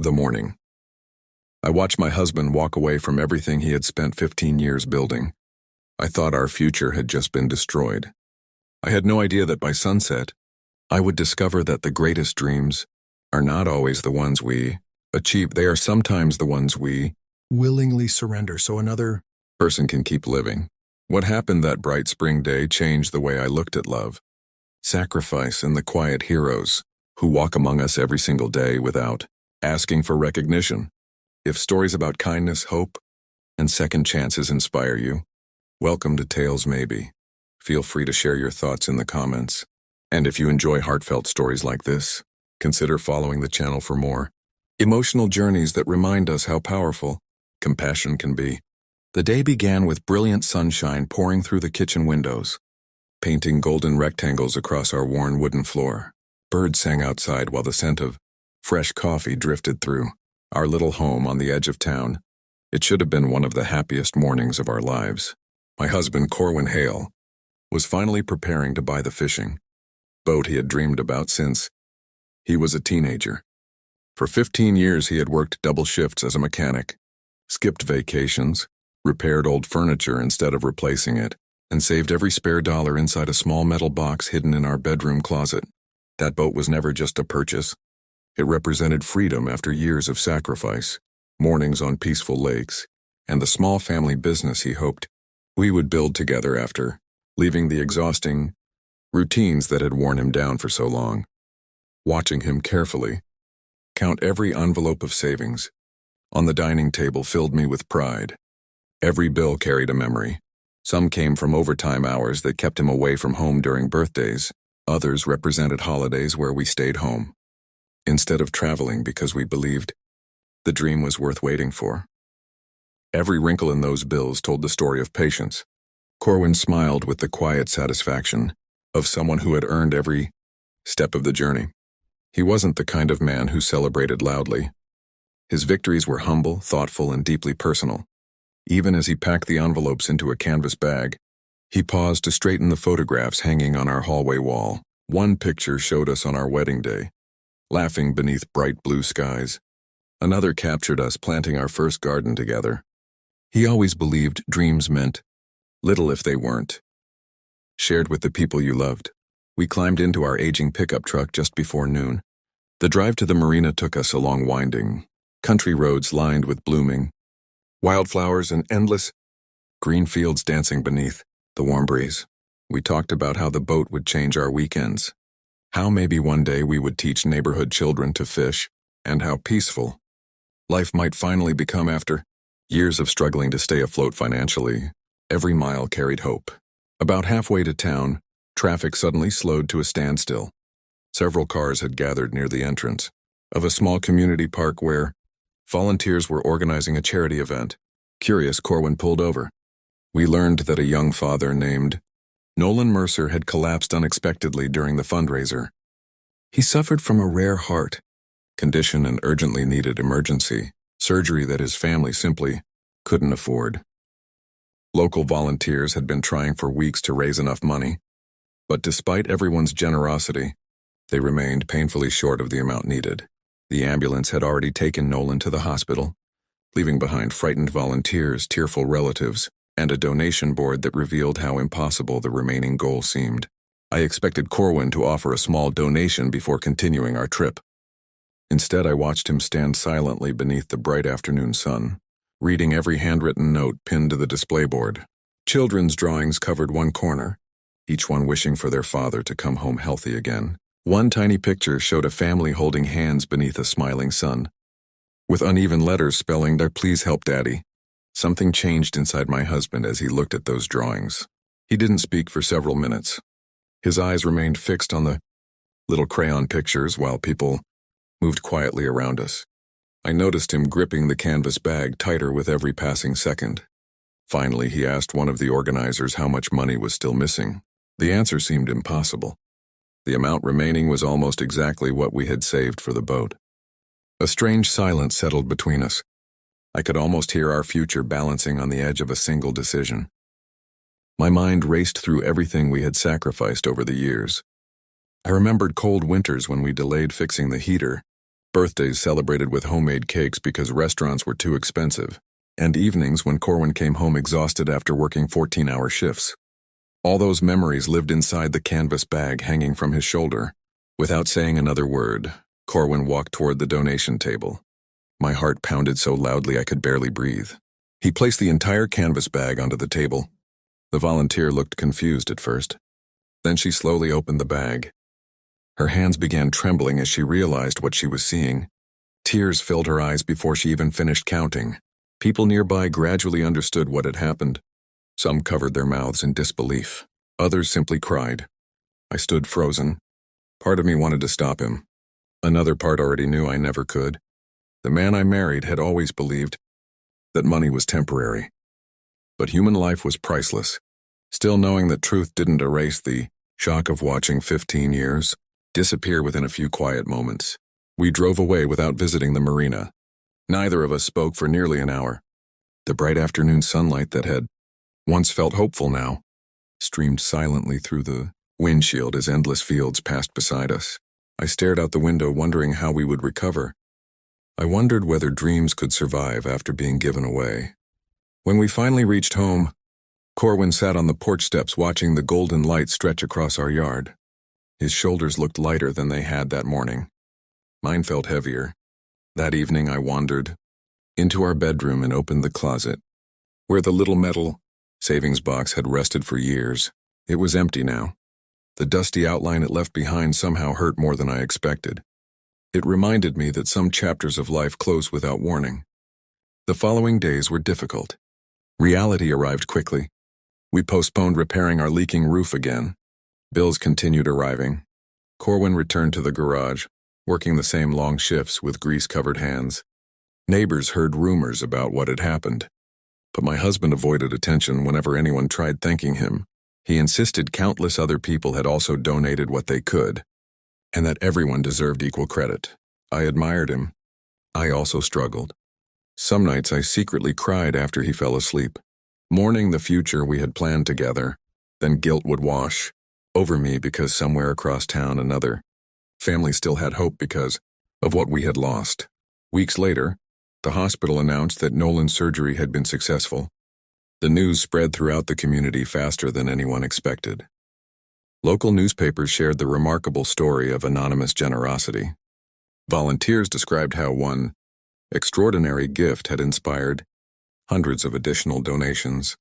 The morning. I watched my husband walk away from everything he had spent 15 years building. I thought our future had just been destroyed. I had no idea that by sunset, I would discover that the greatest dreams are not always the ones we achieve. They are sometimes the ones we willingly surrender so another person can keep living. What happened that bright spring day changed the way I looked at love, sacrifice, and the quiet heroes who walk among us every single day without asking for recognition. If stories about kindness, hope, and second chances inspire you, welcome to Tales Maybe. Feel free to share your thoughts in the comments. And if you enjoy heartfelt stories like this, consider following the channel for more emotional journeys that remind us how powerful compassion can be. The day began with brilliant sunshine pouring through the kitchen windows, painting golden rectangles across our worn wooden floor. Birds sang outside while the scent of fresh coffee drifted through our little home on the edge of town. It should have been one of the happiest mornings of our lives. My husband, Corwin Hale, was finally preparing to buy the fishing boat he had dreamed about since he was a teenager. For 15 years he had worked double shifts as a mechanic, skipped vacations, repaired old furniture instead of replacing it, and saved every spare dollar inside a small metal box hidden in our bedroom closet. That boat was never just a purchase. It represented freedom after years of sacrifice, mornings on peaceful lakes, and the small family business he hoped we would build together after leaving the exhausting routines that had worn him down for so long. Watching him carefully count every envelope of savings on the dining table filled me with pride. Every bill carried a memory. Some came from overtime hours that kept him away from home during birthdays. Others represented holidays where we stayed home instead of traveling because we believed the dream was worth waiting for. Every wrinkle in those bills told the story of patience. Corwin smiled with the quiet satisfaction of someone who had earned every step of the journey. He wasn't the kind of man who celebrated loudly. His victories were humble, thoughtful, and deeply personal. Even as he packed the envelopes into a canvas bag, he paused to straighten the photographs hanging on our hallway wall. One picture showed us on our wedding day, laughing beneath bright blue skies. Another captured us planting our first garden together. He always believed dreams meant little if they weren't shared with the people you loved. We climbed into our aging pickup truck just before noon. The drive to the marina took us along winding country roads lined with blooming wildflowers and endless green fields dancing beneath the warm breeze. We talked about how the boat would change our weekends, how maybe one day we would teach neighborhood children to fish, and how peaceful life might finally become after years of struggling to stay afloat financially. Every mile carried hope. About halfway to town, traffic suddenly slowed to a standstill. Several cars had gathered near the entrance of a small community park where volunteers were organizing a charity event. Curious, Corwin pulled over. We learned that a young father named Nolan Mercer had collapsed unexpectedly during the fundraiser. He suffered from a rare heart condition and urgently needed emergency surgery that his family simply couldn't afford. Local volunteers had been trying for weeks to raise enough money, but despite everyone's generosity, they remained painfully short of the amount needed. The ambulance had already taken Nolan to the hospital, leaving behind frightened volunteers, tearful relatives, and a donation board that revealed how impossible the remaining goal seemed. I expected Corwin to offer a small donation before continuing our trip. Instead, I watched him stand silently beneath the bright afternoon sun, reading every handwritten note pinned to the display board. Children's drawings covered one corner, each one wishing for their father to come home healthy again. One tiny picture showed a family holding hands beneath a smiling sun, with uneven letters spelling, "Please help Daddy." Something changed inside my husband as he looked at those drawings. He didn't speak for several minutes. His eyes remained fixed on the little crayon pictures while people moved quietly around us. I noticed him gripping the canvas bag tighter with every passing second. Finally, he asked one of the organizers how much money was still missing. The answer seemed impossible. The amount remaining was almost exactly what we had saved for the boat. A strange silence settled between us. I could almost hear our future balancing on the edge of a single decision. My mind raced through everything we had sacrificed over the years. I remembered cold winters when we delayed fixing the heater, birthdays celebrated with homemade cakes because restaurants were too expensive, and evenings when Corwin came home exhausted after working 14-hour shifts. All those memories lived inside the canvas bag hanging from his shoulder. Without saying another word, Corwin walked toward the donation table. My heart pounded so loudly I could barely breathe. He placed the entire canvas bag onto the table. The volunteer looked confused at first. Then she slowly opened the bag. Her hands began trembling as she realized what she was seeing. Tears filled her eyes before she even finished counting. People nearby gradually understood what had happened. Some covered their mouths in disbelief. Others simply cried. I stood frozen. Part of me wanted to stop him. Another part already knew I never could. The man I married had always believed that money was temporary. But human life was priceless. Still knowing that truth didn't erase the shock of watching 15 years disappear within a few quiet moments. We drove away without visiting the marina. Neither of us spoke for nearly an hour. The bright afternoon sunlight that had once felt hopeful now streamed silently through the windshield as endless fields passed beside us. I stared out the window wondering how we would recover. I wondered whether dreams could survive after being given away. When we finally reached home, Corwin sat on the porch steps watching the golden light stretch across our yard. His shoulders looked lighter than they had that morning. Mine felt heavier. That evening I wandered into our bedroom and opened the closet, where the little metal savings box had rested for years. It was empty now. The dusty outline it left behind somehow hurt more than I expected. It reminded me that some chapters of life close without warning. The following days were difficult. Reality arrived quickly. We postponed repairing our leaking roof again. Bills continued arriving. Corwin returned to the garage, working the same long shifts with grease-covered hands. Neighbors heard rumors about what had happened, but my husband avoided attention whenever anyone tried thanking him. He insisted countless other people had also donated what they could, and that everyone deserved equal credit. I admired him. I also struggled. Some nights I secretly cried after he fell asleep, mourning the future we had planned together. Then guilt would wash over me because somewhere across town another family still had hope because of what we had lost. Weeks later, the hospital announced that Nolan's surgery had been successful. The news spread throughout the community faster than anyone expected. Local newspapers shared the remarkable story of anonymous generosity. Volunteers described how one extraordinary gift had inspired hundreds of additional donations,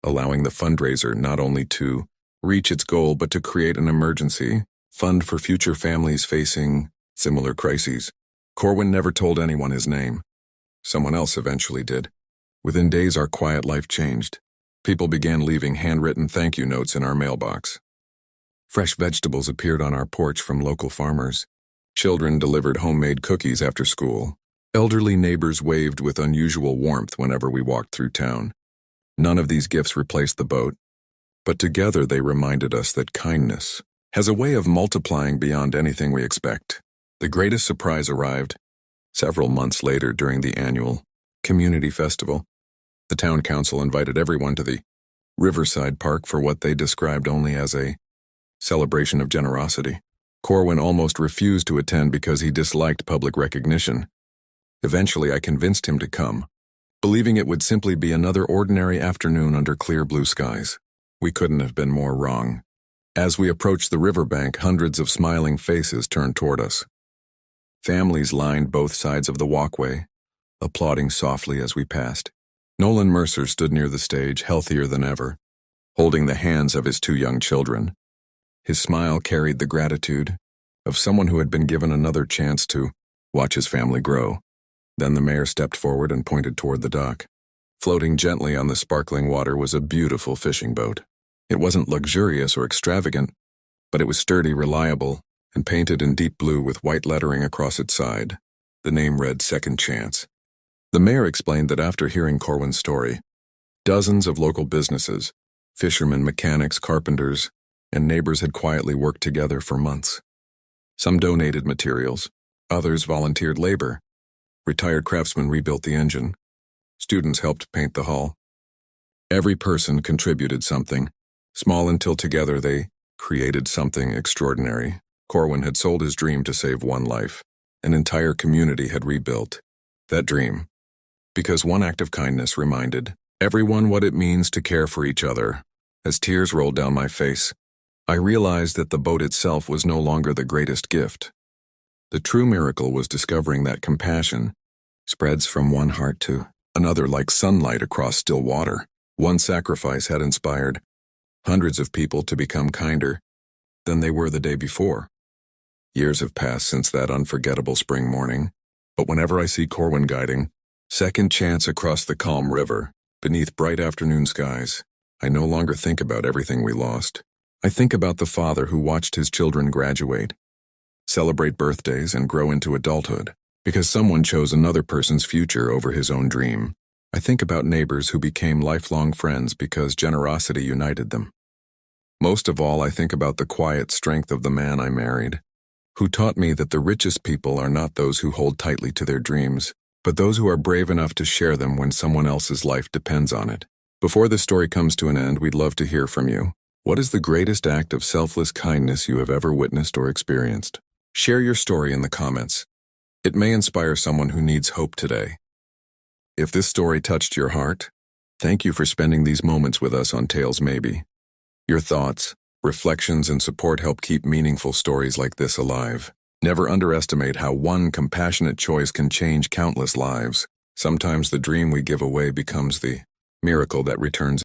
allowing the fundraiser not only to reach its goal but to create an emergency fund for future families facing similar crises. Corwin never told anyone his name. Someone else eventually did. Within days, our quiet life changed. People began leaving handwritten thank you notes in our mailbox. Fresh vegetables appeared on our porch from local farmers. Children delivered homemade cookies after school. Elderly neighbors waved with unusual warmth whenever we walked through town. None of these gifts replaced the boat, but together they reminded us that kindness has a way of multiplying beyond anything we expect. The greatest surprise arrived several months later during the annual community festival. The town council invited everyone to the Riverside Park for what they described only as a celebration of generosity. Corwin almost refused to attend because he disliked public recognition. Eventually, I convinced him to come, believing it would simply be another ordinary afternoon under clear blue skies. We couldn't have been more wrong. As we approached the riverbank, hundreds of smiling faces turned toward us. Families lined both sides of the walkway, applauding softly as we passed. Nolan Mercer stood near the stage, healthier than ever, holding the hands of his two young children. His smile carried the gratitude of someone who had been given another chance to watch his family grow. Then the mayor stepped forward and pointed toward the dock. Floating gently on the sparkling water was a beautiful fishing boat. It wasn't luxurious or extravagant, but it was sturdy, reliable, and painted in deep blue with white lettering across its side. The name read Second Chance. The mayor explained that after hearing Corwin's story, dozens of local businesses, fishermen, mechanics, carpenters, and neighbors had quietly worked together for months. Some donated materials, others volunteered labor. Retired craftsmen rebuilt the engine. Students helped paint the hull. Every person contributed something, small until together they created something extraordinary. Corwin had sold his dream to save one life, An entire community had rebuilt that dream. Because one act of kindness reminded everyone what it means to care for each other. As tears rolled down my face, I realized that the boat itself was no longer the greatest gift. The true miracle was discovering that compassion spreads from one heart to another like sunlight across still water. One sacrifice had inspired hundreds of people to become kinder than they were the day before. Years have passed since that unforgettable spring morning, but whenever I see Corwin guiding Second Chance across the calm river, beneath bright afternoon skies, I no longer think about everything we lost. I think about the father who watched his children graduate, celebrate birthdays, and grow into adulthood, because someone chose another person's future over his own dream. I think about neighbors who became lifelong friends because generosity united them. Most of all, I think about the quiet strength of the man I married, who taught me that the richest people are not those who hold tightly to their dreams, but those who are brave enough to share them when someone else's life depends on it. Before this story comes to an end, we'd love to hear from you. What is the greatest act of selfless kindness you have ever witnessed or experienced? Share your story in the comments. It may inspire someone who needs hope today. If this story touched your heart, thank you for spending these moments with us on Tales Maybe. Your thoughts, reflections, and support help keep meaningful stories like this alive. Never underestimate how one compassionate choice can change countless lives. Sometimes the dream we give away becomes the miracle that returns